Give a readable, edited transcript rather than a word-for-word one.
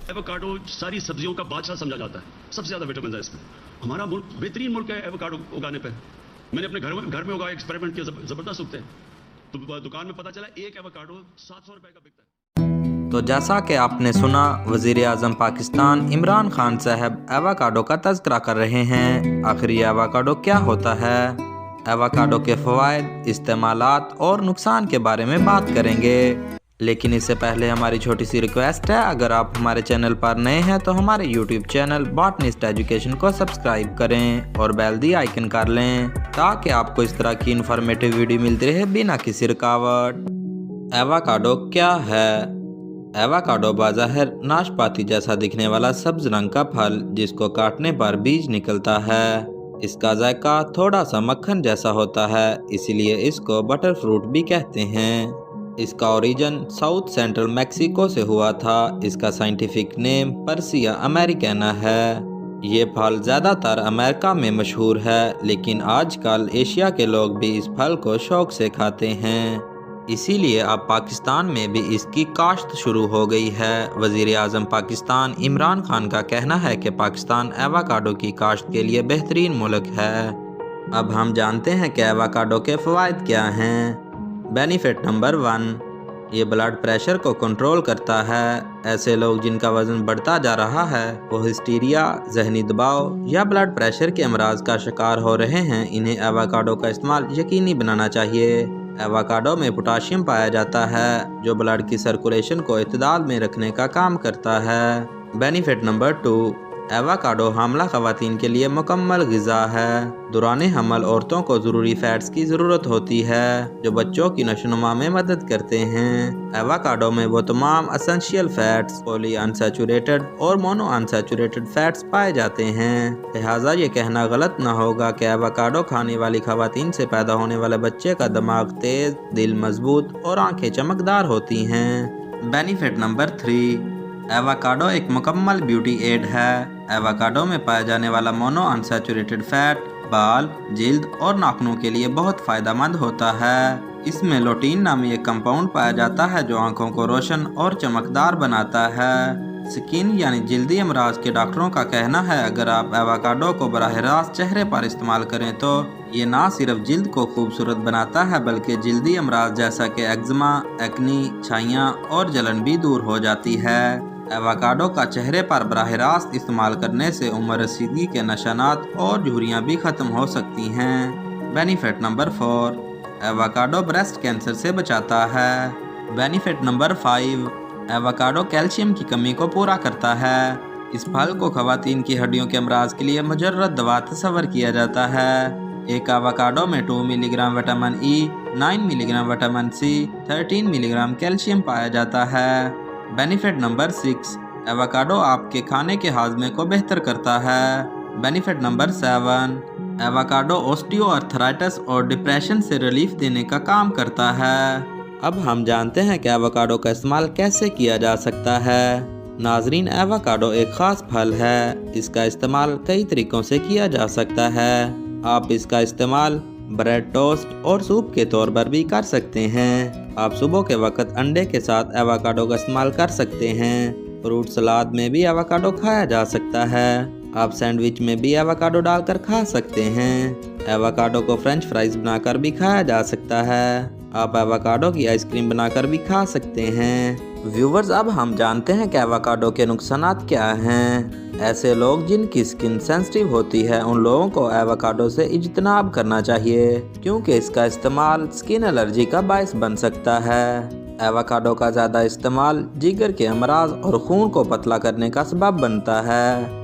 Avocado सारी सब्जियों का बादशाह समझा जाता है, सबसे ज़्यादा विटामिन है इसमें। हमारा मुल्क बेहतरीन मुल्क है एवोकाडो उगाने पे। मैंने अपने घर में उगाया, एक्सपेरिमेंट किया, ज़बरदस्त उगते हैं। तो दुकान में पता चला एक एवोकाडो 700 रुपए का बिकता है। तो जैसा कि आपने सुना, वज़ीर आज़म पाकिस्तान इमरान खान साहब एवोकाडो का तज़किरा कर रहे हैं। आखिर ये एवोकाडो क्या होता है? एवोकाडो के फ़वाइद, इस्तेमालात और नुकसान के बारे में बात करेंगे। लेकिन इससे पहले हमारी छोटी सी रिक्वेस्ट है, अगर आप हमारे चैनल पर नए हैं तो हमारे यूट्यूब चैनल बॉटनिस्ट एजुकेशन को सब्सक्राइब करें और बेल दी आइकन कर लें, ताकि आपको इस तरह की इन्फॉर्मेटिव वीडियो मिलती रहे बिना किसी रुकावट। एवोकाडो क्या है? एवोकाडो बाज़ाहिर नाशपाती जैसा दिखने वाला सब्ज रंग का फल, जिसको काटने पर बीज निकलता है। इसका जायका थोड़ा सा मक्खन जैसा होता है, इसीलिए इसको बटर फ्रूट भी कहते हैं। इसका ओरिजिन साउथ सेंट्रल मैक्सिको से हुआ था। इसका साइंटिफिक नेम पर्सिया अमेरिकाना है। ये फल ज़्यादातर अमेरिका में मशहूर है, लेकिन आजकल एशिया के लोग भी इस फल को शौक से खाते हैं। इसीलिए अब पाकिस्तान में भी इसकी काश्त शुरू हो गई है। वज़ीर आज़म पाकिस्तान इमरान खान का कहना है कि पाकिस्तान एवोकाडो की काश्त के लिए बेहतरीन मुल्क है। अब हम जानते हैं कि एवोकाडो के फ़वाइद क्या हैं। बेनिफिट नंबर 1, ये ब्लड प्रेशर को कंट्रोल करता है। ऐसे लोग जिनका वज़न बढ़ता जा रहा है, वो हिस्टीरिया, जहनी दबाव या ब्लड प्रेशर के अमराज का शिकार हो रहे हैं, इन्हें एवोकाडो का इस्तेमाल यकीनी बनाना चाहिए। एवोकाडो में पोटाशियम पाया जाता है, जो ब्लड की सर्कुलेशन को इत्तेदाल में रखने का काम करता है। बेनिफिट नंबर 2, एवोकाडो हामला ख़वातीन के लिए मुकम्मल ग़िज़ा है। दौरान हमल औरतों को ज़रूरी फ़ैट्स की ज़रूरत होती है, जो बच्चों की नशोनुमा में मदद करते हैं। एवोकाडो में वो तमाम एसेंशियल फ़ैट्स, पॉली अनसैचुरेटेड और मोनो अनसैचुरेटेड फ़ैट्स पाए जाते हैं। लिहाजा ये कहना गलत ना होगा कि एवोकाडो खाने वाली ख़वातीन से पैदा होने वाले बच्चे का दिमाग तेज़, दिल मजबूत और आँखें चमकदार होती हैं। बेनिफिट नंबर 3, एवोकाडो एक मुकम्मल ब्यूटी एड है। एवोकाडो में पाया जाने वाला मोनो अनसैचुरेटेड फैट बाल, जिल्द और नाखूनों के लिए बहुत फ़ायदेमंद होता है। इसमें लोटीन नामी एक कंपाउंड पाया जाता है, जो आंखों को रोशन और चमकदार बनाता है। स्किन यानी जिल्दी अमराज के डॉक्टरों का कहना है, अगर आप एवोकाडो को बराह रास्त चेहरे पर इस्तेमाल करें तो ये ना सिर्फ जिल्द को खूबसूरत बनाता है, बल्कि जिल्दी अमराज जैसा कि एक्जिमा, एक्नी, छाइयाँ और जलन भी दूर हो जाती है। एवोकाडो का चेहरे पर बराह रास्त इस्तेमाल करने से उम्र रसीदगी के निशानात और झुर्रियाँ भी ख़त्म हो सकती हैं। Benefit number 4, avocado breast cancer से बचाता है। बेनिफिट नंबर 5, एवोकाडो कैल्शियम की कमी को पूरा करता है। इस फल को ख़वातीन की हड्डियों के अमराज के लिए मुजर्रद दवा तस्वर किया जाता है। एक एवोकाडो में 2 milligram vitamin E, 9 milligram vitamin C, 13 milligram calcium पाया जाता है। बेनिफिट नंबर 6, एवोकाडो आपके खाने के हाजमे को बेहतर करता है। बेनिफिट नंबर 7, एवोकाडो ऑस्टियोआर्थराइटिस और डिप्रेशन से रिलीफ देने का काम करता है। अब हम जानते हैं कि एवोकाडो का इस्तेमाल कैसे किया जा सकता है। नाजरीन, एवोकाडो एक ख़ास फल है। इसका इस्तेमाल कई तरीक़ों से किया जा सकता है। आप इसका इस्तेमाल ब्रेड टोस्ट और सूप के तौर पर भी कर सकते हैं। आप सुबह के वक्त अंडे के साथ एवोकाडो का इस्तेमाल कर सकते हैं। फ्रूट सलाद में भी एवोकाडो खाया जा सकता है। आप सैंडविच में भी एवोकाडो डालकर खा सकते हैं। एवोकाडो को फ्रेंच फ्राइज बनाकर भी खाया जा सकता है। आप एवोकाडो की आइसक्रीम बनाकर भी खा सकते हैं। व्यूवर्स, अब हम जानते हैं कि एवोकाडो के नुकसानात क्या हैं। ऐसे लोग जिनकी स्किन सेंसिटिव होती है, उन लोगों को एवोकाडो से इज्तनाब करना चाहिए, क्योंकि इसका इस्तेमाल स्किन एलर्जी का बायस बन सकता है। एवोकाडो का ज़्यादा इस्तेमाल जिगर के अमराज और खून को पतला करने का सबब बनता है।